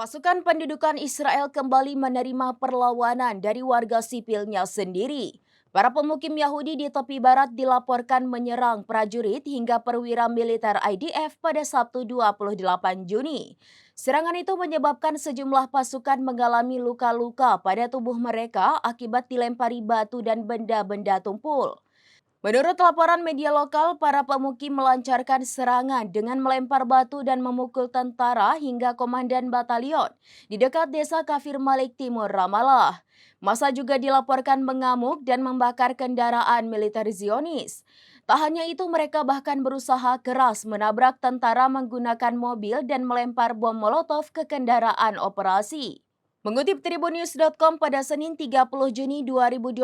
Pasukan pendudukan Israel kembali menerima perlawanan dari warga sipilnya sendiri. Para pemukim Yahudi di tepi barat dilaporkan menyerang prajurit hingga perwira militer IDF pada Sabtu 28 Juni. Serangan itu menyebabkan sejumlah pasukan mengalami luka-luka pada tubuh mereka akibat dilempari batu dan benda-benda tumpul. Menurut laporan media lokal, para pemukim melancarkan serangan dengan melempar batu dan memukul tentara hingga komandan batalion di dekat desa Kafir Malik Timur, Ramallah. Masa juga dilaporkan mengamuk dan membakar kendaraan militer Zionis. Tak hanya itu, mereka bahkan berusaha keras menabrak tentara menggunakan mobil dan melempar bom molotov ke kendaraan operasi. Mengutip tribunnews.com pada Senin 30 Juni 2025,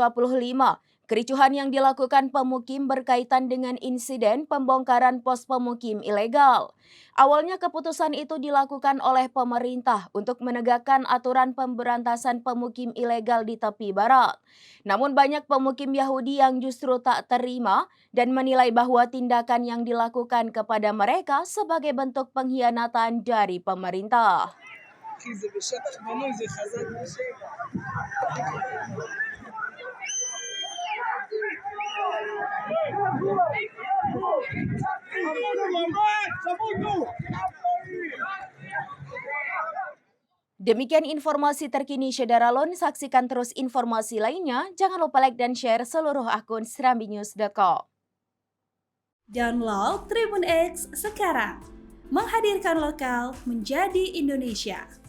kericuhan yang dilakukan pemukim berkaitan dengan insiden pembongkaran pos pemukim ilegal. Awalnya keputusan itu dilakukan oleh pemerintah untuk menegakkan aturan pemberantasan pemukim ilegal di tepi barat. Namun banyak pemukim Yahudi yang justru tak terima dan menilai bahwa tindakan yang dilakukan kepada mereka sebagai bentuk pengkhianatan dari pemerintah. Demikian informasi terkini Syederalon, saksikan terus informasi lainnya. Jangan lupa like dan share seluruh akun serambinews.com. Download Tribun X sekarang, menghadirkan lokal menjadi Indonesia.